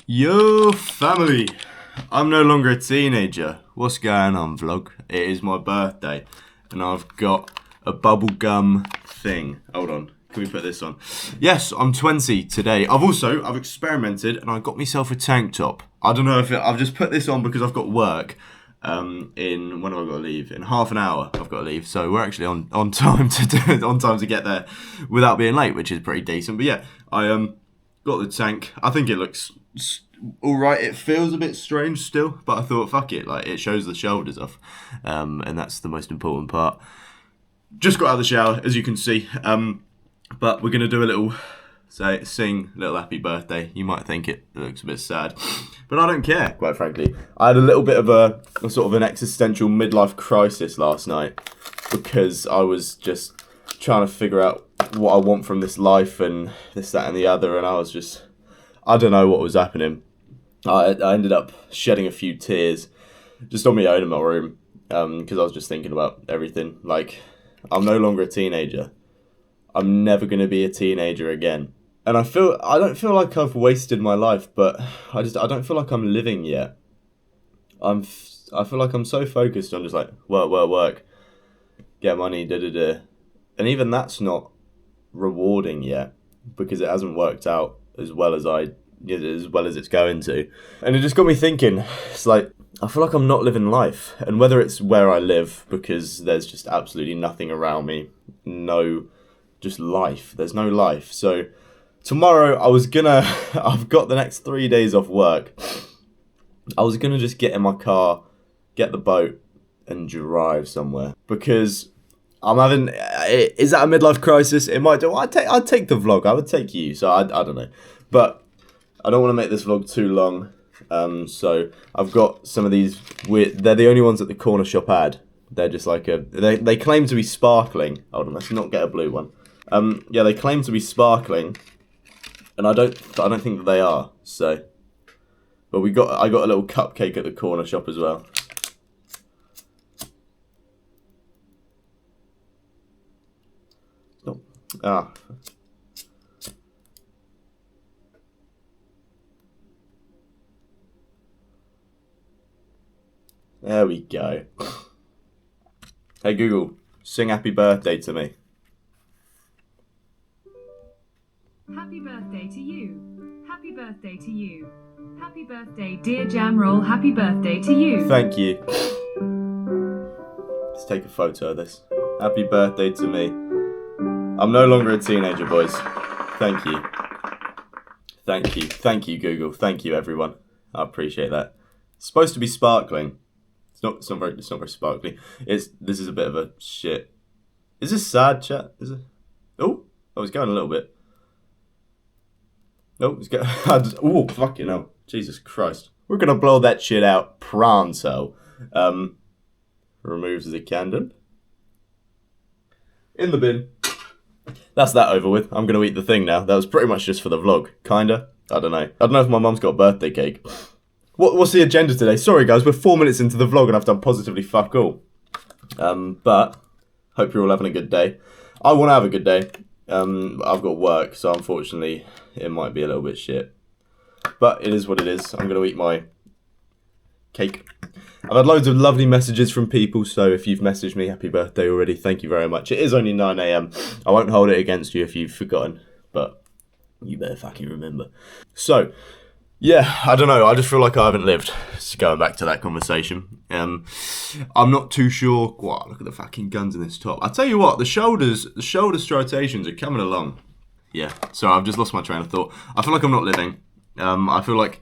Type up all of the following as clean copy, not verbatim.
Yo, family! I'm no longer a teenager. What's going on, vlog? It is my birthday, and I've got a bubblegum thing. Hold on, can we put this on? Yes, I'm 20 today. I've experimented, and I got myself a tank top. I don't know if I've just put this on because I've got work. When have I got to leave? In half an hour, I've got to leave. So we're actually on time to get there without being late, which is pretty decent. But yeah, I got the tank. I think it looks all right. It feels a bit strange still, but I thought, fuck it, like it shows the shoulders off, and that's the most important part. Just got out of the shower, as you can see, but we're gonna do a little sing little happy birthday. You might think it looks a bit sad, but I don't care, quite frankly. I had a little bit of a sort of an existential midlife crisis last night because I was just trying to figure out what I want from this life and this, that and the other, and I don't know what was happening. I ended up shedding a few tears just on my own in my room because I was just thinking about everything. Like, I'm no longer a teenager. I'm never going to be a teenager again. And I don't feel like I've wasted my life, but I don't feel like I'm living yet. I feel like I'm so focused on just like work, get money, and even that's not rewarding yet because it hasn't worked out as well as it's going to. And it just got me thinking, it's like, I feel like I'm not living life. And whether it's where I live, because there's just absolutely nothing around me, just life. There's no life. So tomorrow I've got the next 3 days off work. I was gonna just get in my car, get the boat, and drive somewhere. Because I'm having, is that a midlife crisis? It might do. I'd take the vlog. I would take you. So I don't know. But I don't want to make this vlog too long. So I've got some of these weird, they're the only ones that the corner shop had. They're just like they claim to be sparkling. Hold on, let's not get a blue one. Yeah, they claim to be sparkling. And I don't think that they are. So, but I got a little cupcake at the corner shop as well. Ah. There we go. Hey Google, sing happy birthday to me. Happy birthday to you. Happy birthday to you. Happy birthday, dear Jamroll. Happy birthday to you. Thank you. Let's take a photo of this. Happy birthday to me. I'm no longer a teenager, boys. Thank you. Thank you. Thank you, Google. Thank you, everyone. I appreciate that. It's supposed to be sparkling. It's not very sparkly. This is a bit of a shit. Is this sad, chat? Is it? Oh, it's going a little bit. No, it's going. Oh, fucking hell. Jesus Christ. We're gonna blow that shit out pronto. Removes the candle. In the bin. That's that over with. I'm going to eat the thing now. That was pretty much just for the vlog. Kinda. I don't know. I don't know if my mum's got a birthday cake. What's the agenda today? Sorry guys, we're 4 minutes into the vlog and I've done positively fuck all. But hope you're all having a good day. I want to have a good day. I've got work, so unfortunately it might be a little bit shit. But it is what it is. I'm going to eat my cake. I've had loads of lovely messages from people, so if you've messaged me happy birthday already, thank you very much. It is only 9 AM. I won't hold it against you if you've forgotten, but you better fucking remember. So, yeah, I don't know. I just feel like I haven't lived. Just going back to that conversation. I'm not too sure. What? Look at the fucking guns in this top. I tell you what, the shoulder striations are coming along. Yeah, so I've just lost my train of thought. I feel like I'm not living. I feel like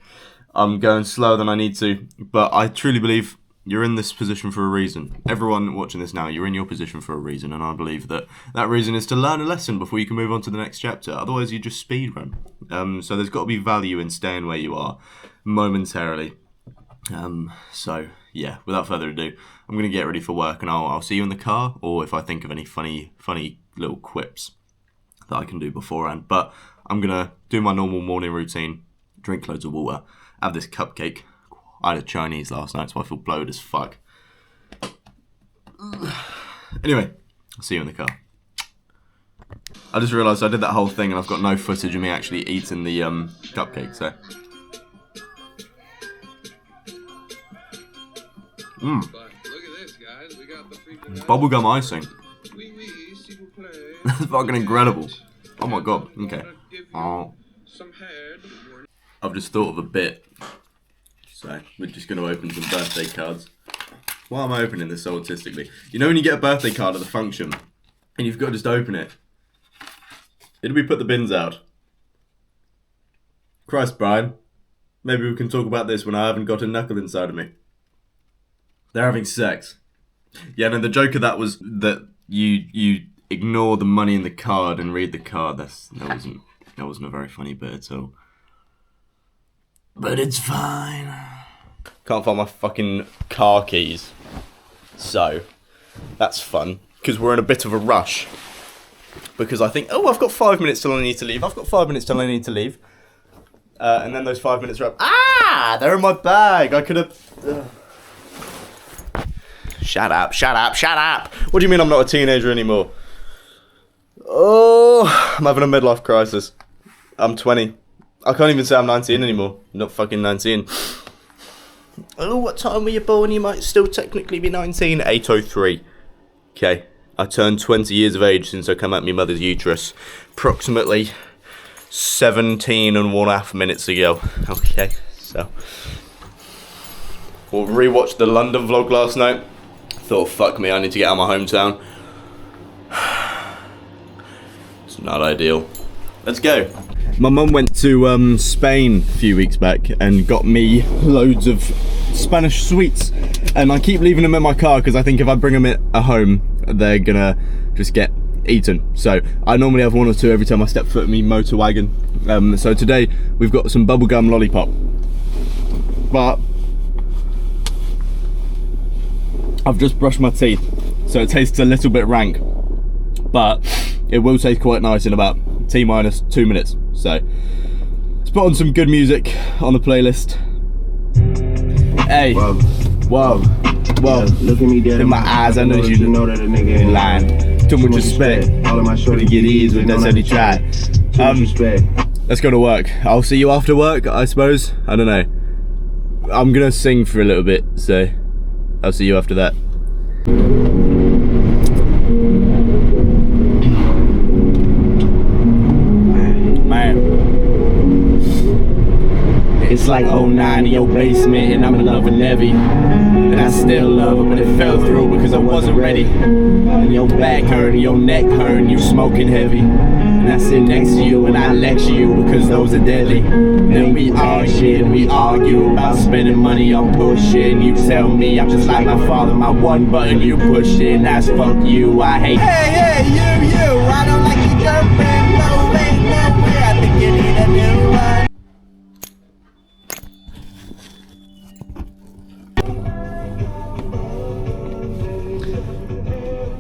I'm going slower than I need to, but I truly believe you're in this position for a reason. Everyone watching this now, you're in your position for a reason, and I believe that reason is to learn a lesson before you can move on to the next chapter. Otherwise, you just speedrun. So there's got to be value in staying where you are momentarily. So yeah, without further ado, I'm gonna get ready for work, and I'll see you in the car, or if I think of any funny little quips that I can do beforehand. But I'm gonna do my normal morning routine, drink loads of water, have this cupcake. I had a Chinese last night, so I feel bloated as fuck. Anyway, I'll see you in the car. I just realised I did that whole thing and I've got no footage of me actually eating the cupcake, so Mmm. But look at this, guys. We got the freaking Bubblegum icing. Oui, s'il vous plaît. That's fucking incredible. Oh my god. Okay. Oh. Some head. I've just thought of a bit. So, we're just going to open some birthday cards. Why am I opening this so artistically? You know when you get a birthday card at the function, and you've got to just open it? Did we put the bins out? Christ, Brian. Maybe we can talk about this when I haven't got a knuckle inside of me. They're having sex. Yeah, no, the joke of that was that you ignore the money in the card and read the card. That wasn't a very funny bit at all. But it's fine. Can't find my fucking car keys. So, that's fun. Because we're in a bit of a rush. Because I think, oh, I've got 5 minutes till I need to leave. And then those 5 minutes are up. Ah! They're in my bag. I could have... Shut up. What do you mean I'm not a teenager anymore? Oh, I'm having a midlife crisis. I'm 20. I can't even say I'm 19 anymore. I'm not fucking 19. Oh, what time were you born? You might still technically be 19. 8:03. Okay. I turned 20 years of age since I come out my mother's uterus. Approximately 17.5 minutes ago. Okay, so. We'll rewatch the London vlog last night. Thought, fuck me, I need to get out of my hometown. It's not ideal. Let's go. My mum went to Spain a few weeks back and got me loads of Spanish sweets. And I keep leaving them in my car because I think if I bring them at home, they're gonna just get eaten. So I normally have 1 or 2 every time I step foot in my motor wagon. So today we've got some bubblegum lollipop. But I've just brushed my teeth, so it tastes a little bit rank. But it will taste quite nice in about T-minus 2 minutes. So let's put on some good music on the playlist. Hey, whoa. Yeah, look at me dead in my eyes, I know that you know that a nigga ain't lying. Too much respect, all of my shorty get ease, but that's how they try. Let's go to work. I'll see you after work, I suppose. I don't know. I'm gonna sing for a little bit, so I'll see you after that. It's like 09 in your basement and I'm in love with Nevi. And I still love her, but it fell through because I wasn't ready. And your back hurt and your neck hurt and you smoking heavy. And I sit next to you and I lecture you because those are deadly. Then we argue about spending money on bullshit. And you tell me I'm just like my father, my one button you pushed in. That's fuck you, I hate. Hey, you, I don't like your girlfriend, no way, I think you need a new one.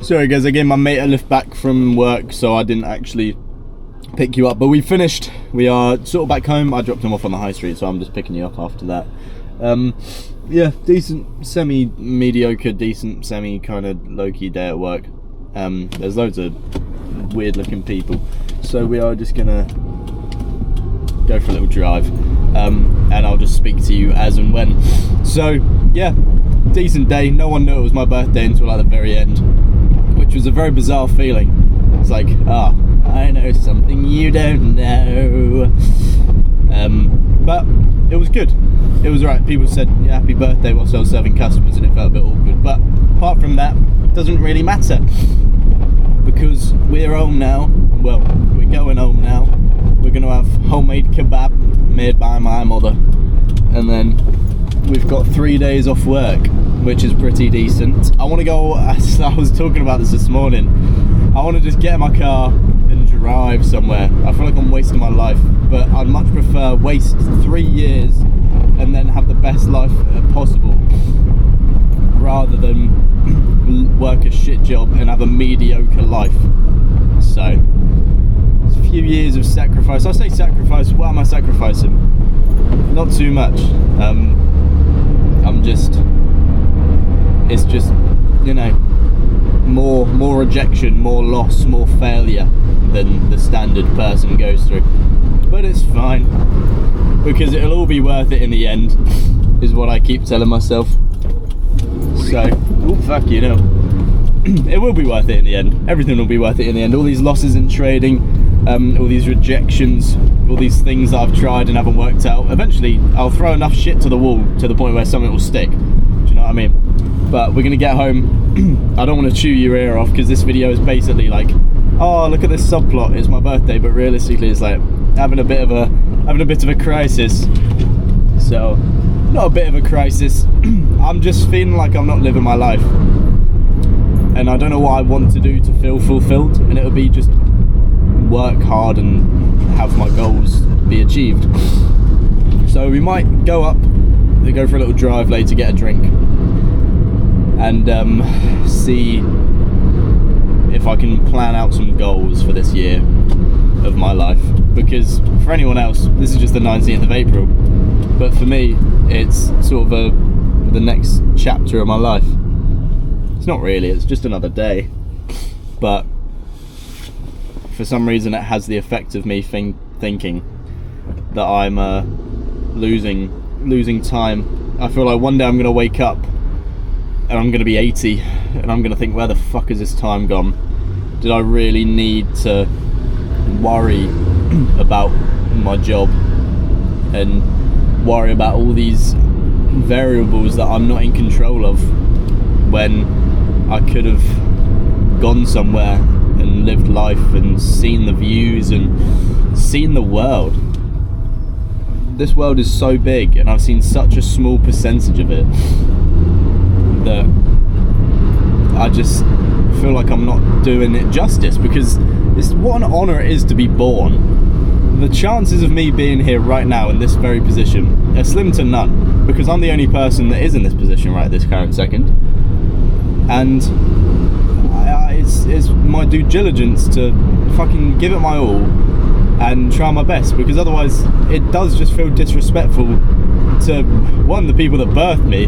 Sorry guys, I gave my mate a lift back from work, so I didn't actually pick you up, but we finished. We are sort of back home. I dropped him off on the high street, so I'm just picking you up after that. Yeah, decent, semi-mediocre, decent, semi kind of low-key day at work. There's loads of weird looking people, so we are just gonna go for a little drive, and I'll just speak to you as and when. So yeah, decent day. No one knew it was my birthday until at the very end, which was a very bizarre feeling. It's like, I know something you don't know. But it was good. It was alright. People said, yeah, happy birthday whilst I was serving customers, and it felt a bit awkward. But apart from that, it doesn't really matter. Because we're home now. Well, we're going home now. We're going to have homemade kebab made by my mother. And then we've got 3 days off work, which is pretty decent. I want to go, I was talking about this morning, I want to just get in my car and drive somewhere. I feel like I'm wasting my life, but I'd much prefer waste 3 years and then have the best life possible, rather than work a shit job and have a mediocre life. So, it's a few years of sacrifice. I say sacrifice, what am I sacrificing? Not too much. It's just, you know, more rejection, more loss, more failure than the standard person goes through. But it's fine, because it'll all be worth it in the end, is what I keep telling myself. So, oh fuck you know. It will be worth it in the end. Everything will be worth it in the end. All these losses in trading, all these rejections, all these things that I've tried and haven't worked out. Eventually, I'll throw enough shit to the wall to the point where something will stick. Do you know what I mean? But we're gonna get home. I don't want to chew your ear off because this video is basically like, oh, look at this subplot. It's my birthday, but realistically, it's like having a bit of a crisis. So, not a bit of a crisis. I'm just feeling like I'm not living my life. And I don't know what I want to do to feel fulfilled, and it'll be just work hard and have my goals be achieved. So we might go for a little drive later, get a drink, and see if I can plan out some goals for this year of my life. Because for anyone else, this is just the 19th of April, but for me, it's sort of the next chapter of my life. It's not really, it's just another day, but for some reason it has the effect of me thinking that I'm losing time. I feel like one day I'm going to wake up and I'm going to be 80 and I'm going to think, where the fuck has this time gone? Did I really need to worry about my job and worry about all these variables that I'm not in control of, when I could have gone somewhere and lived life and seen the views and seen the world? This world is so big and I've seen such a small percentage of it that I just feel like I'm not doing it justice, because it's what an honour it is to be born. The chances of me being here right now in this very position are slim to none, because I'm the only person that is in this position right this current second. And it's my due diligence to fucking give it my all and try my best, because otherwise it does just feel disrespectful to, one, the people that birthed me,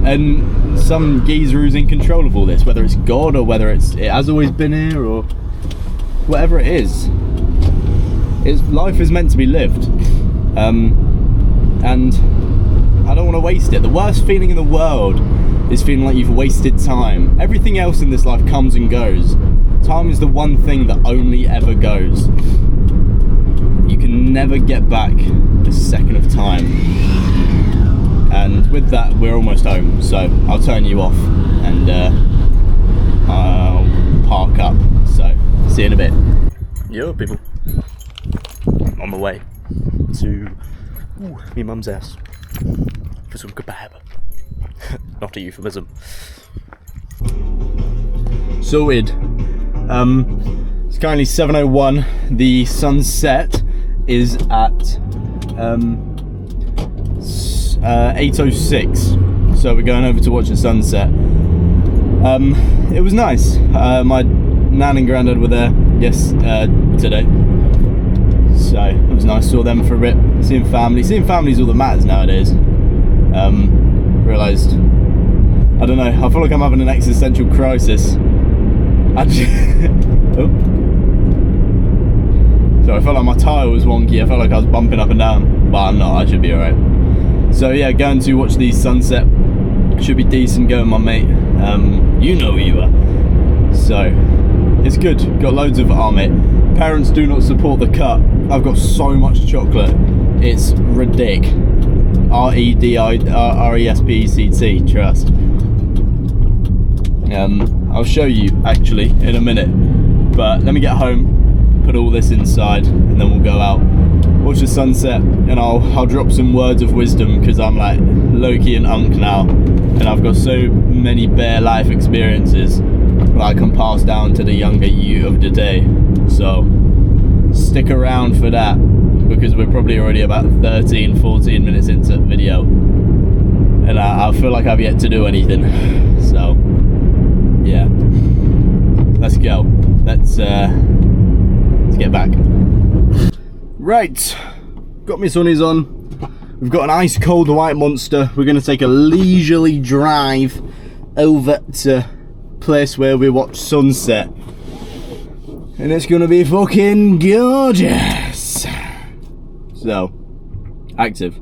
and some geezer who's in control of all this, whether it's God or whether it has always been here or whatever it is. Life is meant to be lived, and I don't want to waste it. The worst feeling in the world is feeling like you've wasted time. Everything else in this life comes and goes. Time is the one thing that only ever goes. You can never get back a second of time. And with that, we're almost home, so I'll turn you off and I'll park up. So, see you in a bit. Yo, people. On my way to me mum's house for some kebab. Not a euphemism. Sorted. It's currently 7:01. The sunset is at 8:06. So we're going over to watch the sunset. It was nice. My nan and granddad were there today. So it was nice, saw them for a bit, seeing family is all that matters nowadays. Realised, I don't know, I feel like I'm having an existential crisis. So I felt like my tyre was wonky, I felt like I was bumping up and down, but I'm not, I should be alright. So yeah, going to watch the sunset, should be decent, going with my mate, you know who you are. So, it's good, got loads of, mate, parents do not support the cut. I've got so much chocolate, it's ridiculous. RESPECT, trust. I'll show you actually in a minute, but let me get home, put all this inside, and then we'll go out, watch the sunset, and I'll drop some words of wisdom, because I'm like Loki and Unk now, and I've got so many bare life experiences that I can pass down to the younger you of today. So stick around for that, because we're probably already about 13-14 minutes into the video, and I feel like I've yet to do anything. So yeah, let's go. Let's get back. Right, got my sunnies on. We've got an ice cold white monster. We're going to take a leisurely drive over to place where we watch sunset, and it's going to be fucking gorgeous. So active.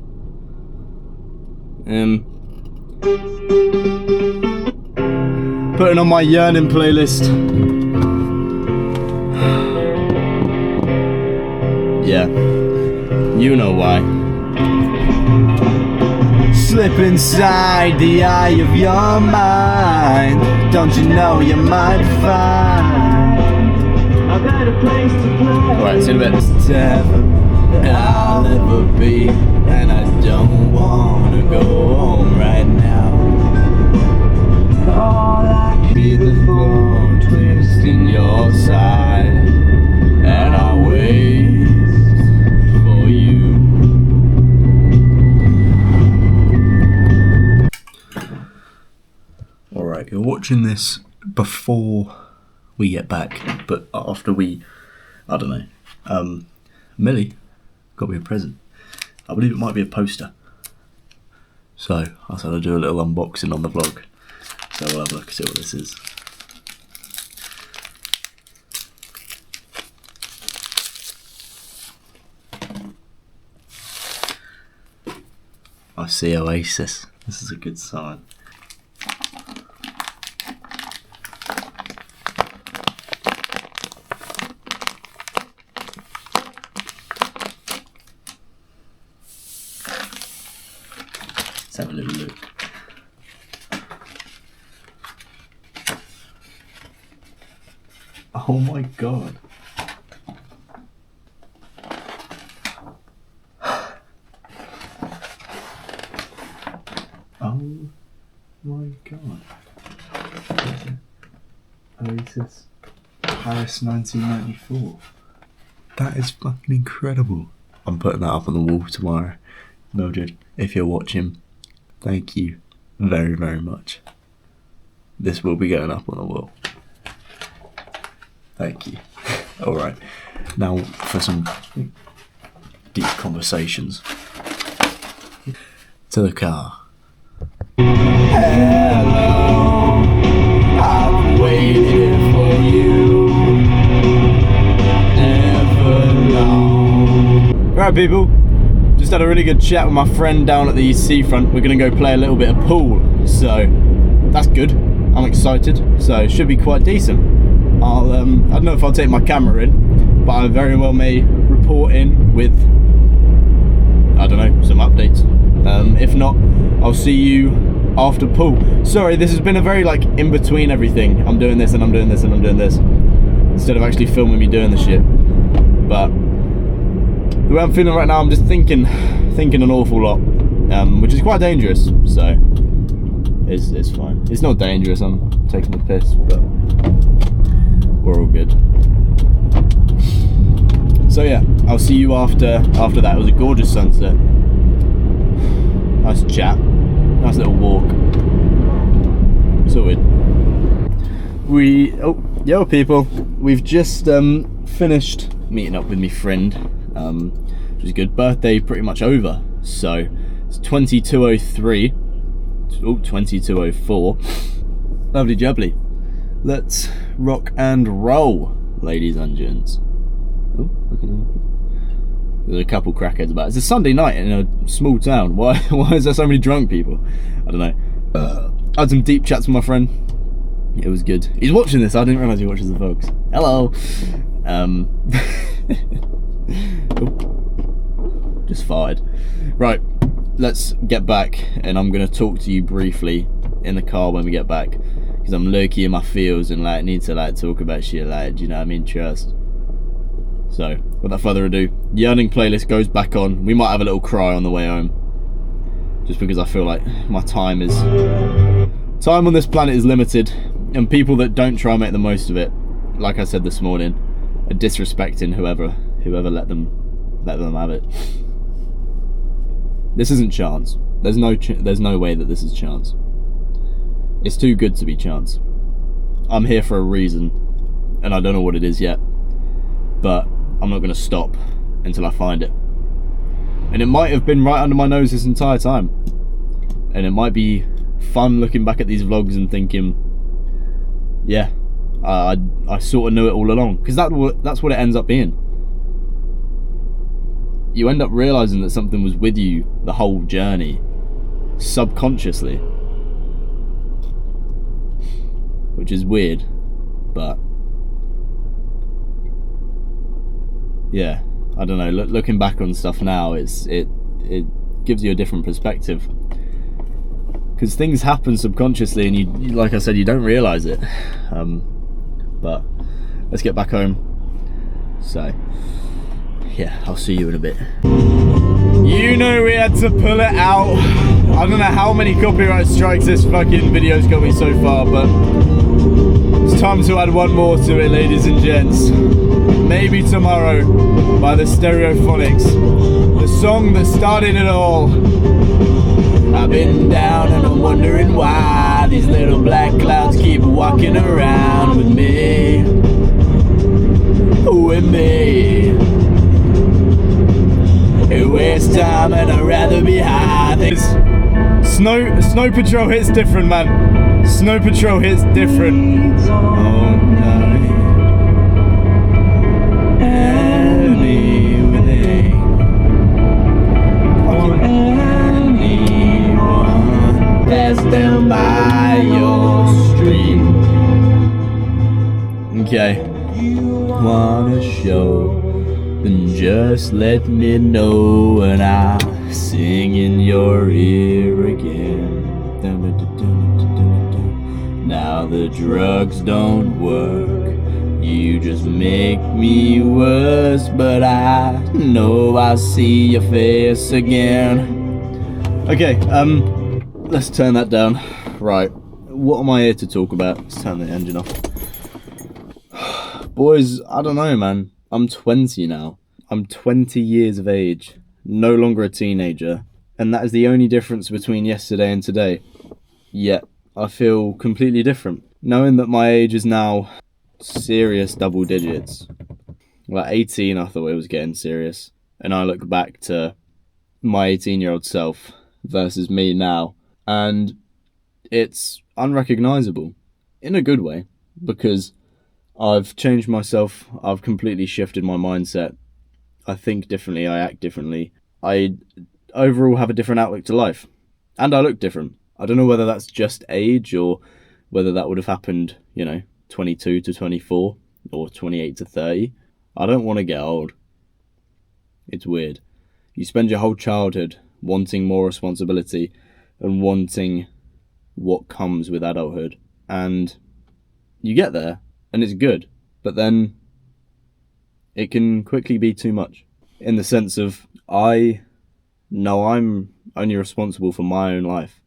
Putting on my yearning playlist. Yeah, you know why. Slip inside the eye of your mind. Don't you know you might find a better place to play? Alright, see you in a bit. I'll ever be, and I don't wanna go home right now. All I can be the bone twist in your side, and I wait for you. Alright, you're watching this before we get back, but after we, I don't know, Millie got me a present. I believe it might be a poster. So I said I'd do a little unboxing on the vlog. So we'll have a look and see what this is. I see Oasis. This is a good sign. Let's have a little look. Oh my god. Oh my god. Oasis, Paris 1994. That is fucking incredible. I'm putting that up on the wall tomorrow. Mildred, if you're watching, thank you very, very much. This will be going up on the wall. Thank you. Alright, now for some deep conversations. To the car. Hello, I've waited for you ever long. Right people, just had a really good chat with my friend down at the seafront. We're gonna go play a little bit of pool, so that's good. I'm excited, so it should be quite decent. I don't know if I'll take my camera in, but I very well may report in with, I don't know, some updates. If not, I'll see you after pool. Sorry, this has been a very in between everything. I'm doing this and I'm doing this and I'm doing this, instead of actually filming me doing the shit. But the way I'm feeling right now, I'm just thinking an awful lot, which is quite dangerous. So it's fine. It's not dangerous. I'm taking the piss, but we're all good. So yeah, I'll see you after that. It was a gorgeous sunset. Nice chat. Nice little walk. It's all good. Yo people, we've just finished meeting up with my friend, which was good. Birthday pretty much over, so it's 22:03. 22:04. Lovely jubbly. Let's rock and roll, ladies and gents. Oh, look at that. There's a couple crackheads about. It's a Sunday night in a small town. Why is there so many drunk people? I don't know. I had some deep chats with my friend. It was good. He's watching this. I didn't realise he watches the vlogs. Hello. Just farted. Right, let's get back, and I'm gonna talk to you briefly in the car when we get back, because I'm lurky in my feels and need to talk about shit, do you know what I mean? Trust. So, without further ado, Yearning playlist goes back on. We might have a little cry on the way home, just because I feel like my time on this planet is limited, and people that don't try and make the most of it, like I said this morning, are disrespecting whoever let them have it. This isn't chance. There's no way that this is chance. It's too good to be chance. I'm here for a reason, and I don't know what it is yet, but I'm not going to stop until I find it. And it might have been right under my nose this entire time, and it might be fun looking back at these vlogs and thinking, yeah, I sort of knew it all along, because that's what it ends up being. You end up realising that something was with you the whole journey, subconsciously. which is weird, but yeah, I don't know. Looking back on stuff now, it gives you a different perspective, because things happen subconsciously, and you, like I said, you don't realize it. But let's get back home. So yeah, I'll see you in a bit. You know we had to pull it out. I don't know how many copyright strikes this fucking video's got me so far, but it's time to add one more to it, ladies and gents. Maybe Tomorrow by the Stereophonics, the song that started it all. I've been down and I'm wondering why these little black clouds keep walking around with me. With me. It wastes time and I'd rather be high. Snow Patrol hits different, man. Snow Patrol hits different. Oh no. Anything for anyone that's down by your street. Okay. Wanna show, then just let me know, and I'll sing in your ear again. Now the drugs don't work, you just make me worse, but I know I see your face again. Okay, let's turn that down. Right, what am I here to talk about? Let's turn the engine off. Boys, I don't know, man. I'm 20 now. I'm 20 years of age, no longer a teenager, and that is the only difference between yesterday and today. Yet, I feel completely different, knowing that my age is now serious double digits. Like 18, I thought it was getting serious, and I look back to my 18-year-old self versus me now, and it's unrecognisable, in a good way, because I've changed myself, I've completely shifted my mindset. I think differently, I act differently. I overall have a different outlook to life. And I look different. I don't know whether that's just age or whether that would have happened, 22 to 24 or 28 to 30. I don't want to get old. It's weird. You spend your whole childhood wanting more responsibility and wanting what comes with adulthood. And you get there. And it's good, but then it can quickly be too much, in the sense of I know I'm only responsible for my own life,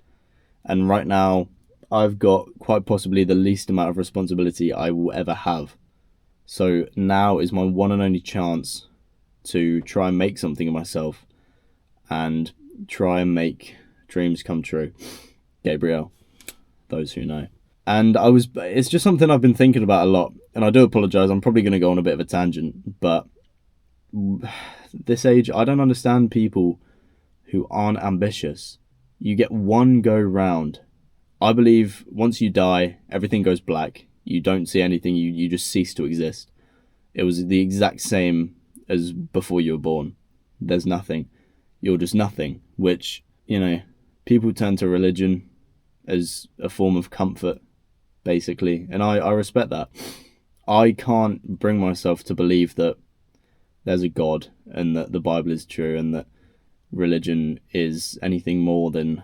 and right now I've got quite possibly the least amount of responsibility I will ever have. So now is my one and only chance to try and make something of myself and try and make dreams come true. Gabriel, those who know. And it's just something I've been thinking about a lot, and I do apologise, I'm probably going to go on a bit of a tangent, but this age, I don't understand people who aren't ambitious. You get one go round. I believe once you die, everything goes black. You don't see anything, you just cease to exist. It was the exact same as before you were born. There's nothing. You're just nothing, which, people turn to religion as a form of comfort, basically, and I respect that. I can't bring myself to believe that there's a God and that the Bible is true and that religion is anything more than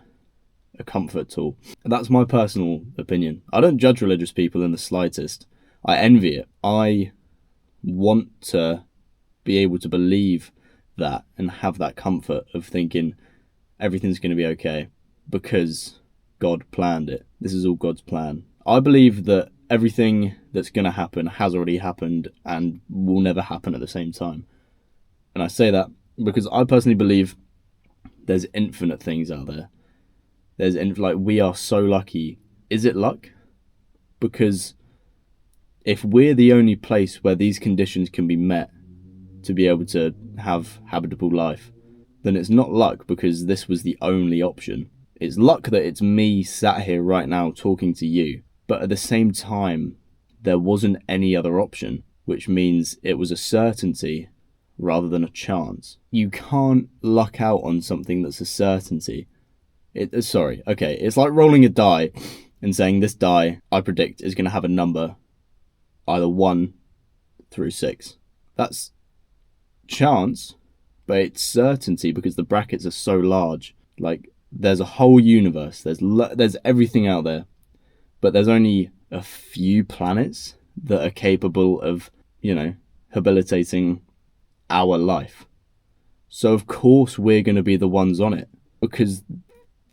a comfort tool. That's my personal opinion. I don't judge religious people in the slightest. I envy it. I want to be able to believe that and have that comfort of thinking everything's going to be okay because God planned it. This is all God's plan. I believe that everything that's going to happen has already happened and will never happen at the same time. And I say that because I personally believe there's infinite things out there. We are so lucky. Is it luck? Because if we're the only place where these conditions can be met to be able to have habitable life, then it's not luck because this was the only option. It's luck that it's me sat here right now talking to you. But at the same time, there wasn't any other option, which means it was a certainty rather than a chance. You can't luck out on something that's a certainty. It's like rolling a die and saying this die, I predict, is going to have a number either 1 through 6. That's chance, but it's certainty because the brackets are so large. Like, there's a whole universe, there's everything out there, but there's only a few planets that are capable of, habilitating our life. So of course we're going to be the ones on it, because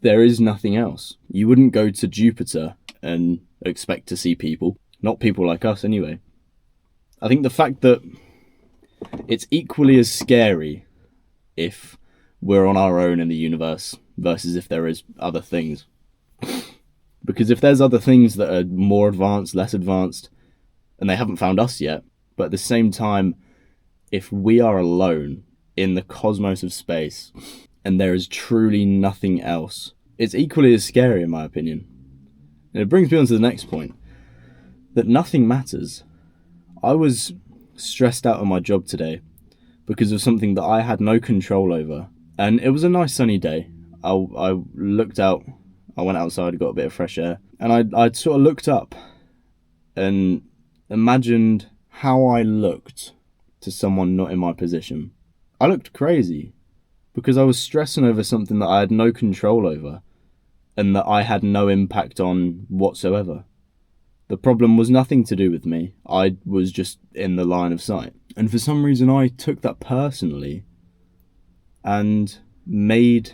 there is nothing else. You wouldn't go to Jupiter and expect to see people. Not people like us, anyway. I think the fact that it's equally as scary if we're on our own in the universe versus if there is other things. Because if there's other things that are more advanced, less advanced, and they haven't found us yet, but at the same time, if we are alone in the cosmos of space and there is truly nothing else, it's equally as scary in my opinion. And it brings me on to the next point, that nothing matters. I was stressed out on my job today because of something that I had no control over. And it was a nice sunny day. I looked out, I went outside, got a bit of fresh air, and I sort of looked up and imagined how I looked to someone not in my position. I looked crazy because I was stressing over something that I had no control over and that I had no impact on whatsoever. The problem was nothing to do with me. I was just in the line of sight. And for some reason I took that personally and made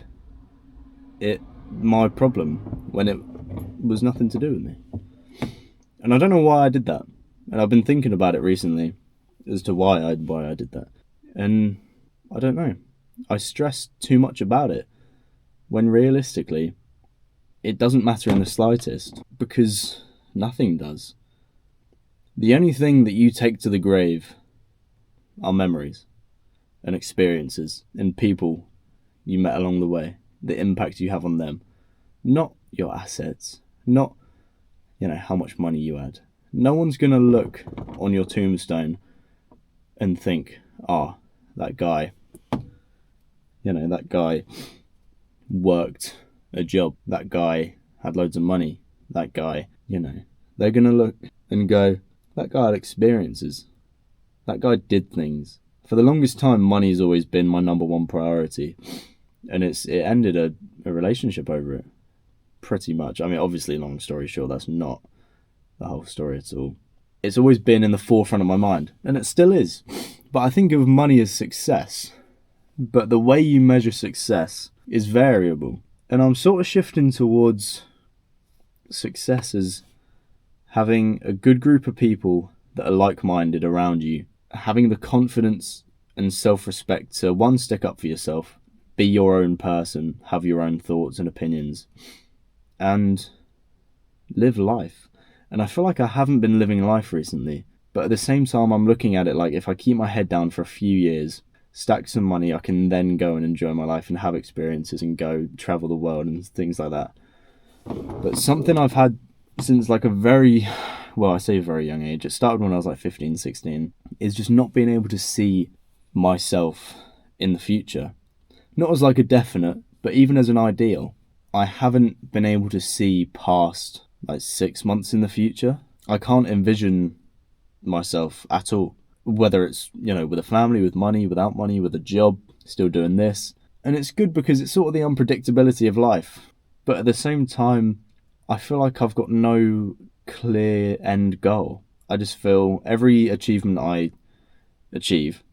it my problem when it was nothing to do with me. And I don't know why I did that. And I've been thinking about it recently as to why I did that. And I don't know. I stressed too much about it when realistically it doesn't matter in the slightest, because nothing does. The only thing that you take to the grave are memories and experiences and people you met along the way, the impact you have on them, not your assets, not how much money you had. No one's going to look on your tombstone and think, that guy worked a job, that guy had loads of money, that guy, they're going to look and go, that guy had experiences, that guy did things. For the longest time, money's always been my number one priority, and it ended a relationship over it, pretty much. I mean, obviously, long story short, that's not the whole story at all. It's always been in the forefront of my mind, and it still is. But I think of money as success. But the way you measure success is variable. And I'm sort of shifting towards success as having a good group of people that are like-minded around you, having the confidence and self-respect to, one, stick up for yourself, be your own person, have your own thoughts and opinions, and live life. And I feel like I haven't been living life recently, but at the same time I'm looking at it like, if I keep my head down for a few years, stack some money, I can then go and enjoy my life and have experiences and go travel the world and things like that. But something I've had since like I say a very young age, it started when I was like 15, 16, is just not being able to see myself in the future. Not as like a definite, but even as an ideal. I haven't been able to see past like 6 months in the future. I can't envision myself at all, whether it's with a family, with money, without money, with a job, still doing this. And it's good because it's sort of the unpredictability of life, but at the same time I feel like I've got no clear end goal. I just feel every achievement I achieve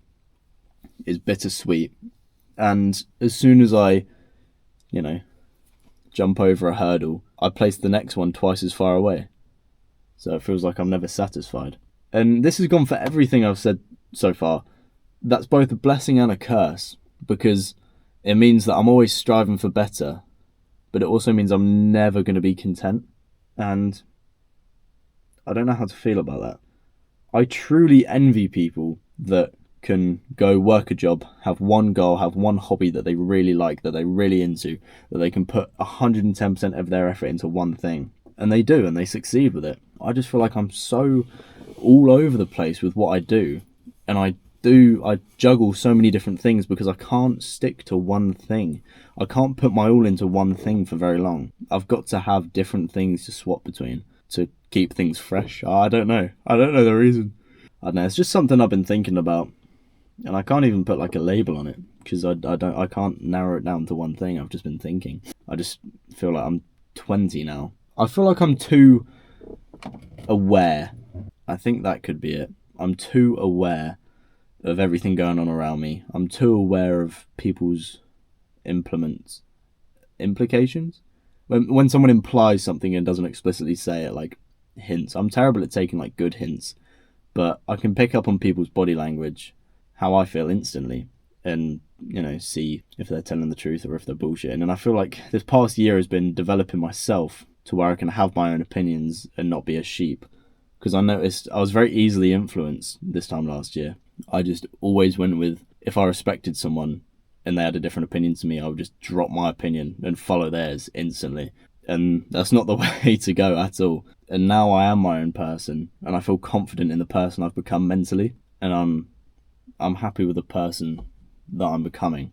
is bittersweet, and as soon as I jump over a hurdle, I place the next one twice as far away. So it feels like I'm never satisfied. And this has gone for everything I've said so far. That's both a blessing and a curse, because it means that I'm always striving for better, but it also means I'm never going to be content. And I don't know how to feel about that. I truly envy people that can go work a job, have one goal, have one hobby that they really like, that they're really into, that they can put 110% of their effort into one thing. And they do, and they succeed with it. I just feel like I'm so all over the place with what I do. And I juggle so many different things because I can't stick to one thing. I can't put my all into one thing for very long. I've got to have different things to swap between to keep things fresh. I don't know the reason. I don't know, it's just something I've been thinking about, and I can't even put like a label on it because I can't narrow it down to one thing. I've just been thinking. I just feel like I'm 20 now. I feel like I'm too aware. I think that could be it. I'm too aware of everything going on around me. I'm too aware of people's implications. When someone implies something and doesn't explicitly say it, like hints. I'm terrible at taking like good hints, but I can pick up on people's body language, how I feel instantly, and see if they're telling the truth or if they're bullshitting. And I feel like this past year has been developing myself to where I can have my own opinions and not be a sheep. Because I noticed I was very easily influenced this time last year. I just always went with, if I respected someone and they had a different opinion to me, I would just drop my opinion and follow theirs instantly. And that's not the way to go at all. And now I am my own person, and I feel confident in the person I've become mentally, and I'm happy with the person that I'm becoming.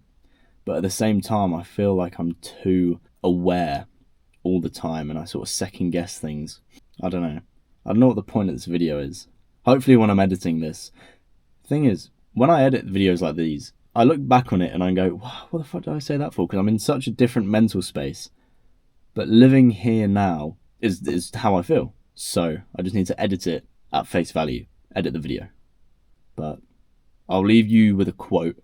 But at the same time, I feel like I'm too aware all the time, and I sort of second guess things. I don't know what the point of this video is. Hopefully when I'm editing this. Thing is, when I edit videos like these, I look back on it and I go, what the fuck did I say that for? Because I'm in such a different mental space. But living here now is how I feel. So I just need to edit it at face value. Edit the video. But I'll leave you with a quote.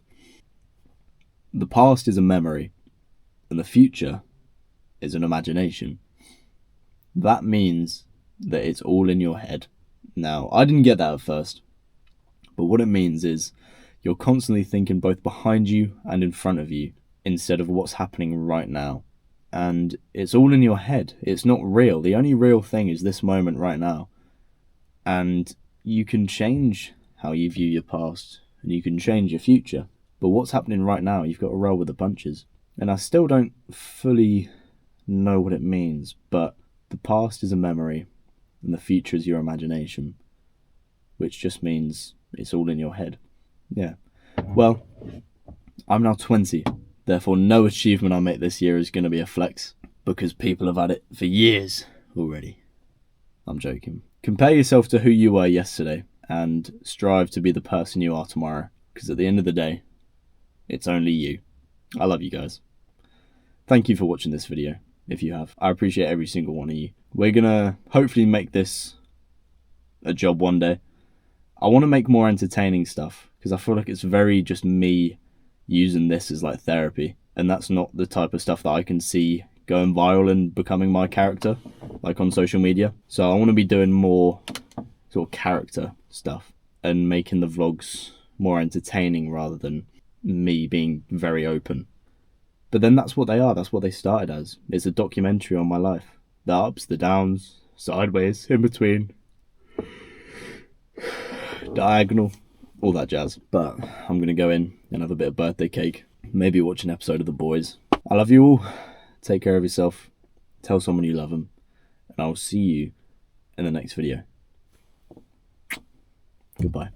The past is a memory, and the future is an imagination. That means that it's all in your head. Now, I didn't get that at first, but what it means is you're constantly thinking both behind you and in front of you instead of what's happening right now. And it's all in your head. It's not real. The only real thing is this moment right now. And you can change how you view your past, and you can change your future. But what's happening right now, you've got to roll with the punches. And I still don't fully know what it means, but the past is a memory, and the future is your imagination, which just means it's all in your head. Yeah. Well, I'm now 20, therefore no achievement I make this year is going to be a flex, because people have had it for years already. I'm joking. Compare yourself to who you were yesterday, and strive to be the person you are tomorrow, because at the end of the day, it's only you. I love you guys. Thank you for watching this video, if you have. I appreciate every single one of you. We're gonna hopefully make this a job one day. I want to make more entertaining stuff, because I feel like it's very just me using this as like therapy, and that's not the type of stuff that I can see going viral and becoming my character, like on social media. So I want to be doing more sort of character stuff and making the vlogs more entertaining rather than me being very open. But then that's what they are. That's what they started as. It's a documentary on my life. The ups, the downs, sideways, in between, diagonal, all that jazz. But I'm going to go in and have a bit of birthday cake. Maybe watch an episode of The Boys. I love you all. Take care of yourself. Tell someone you love them. And I'll see you in the next video. Goodbye.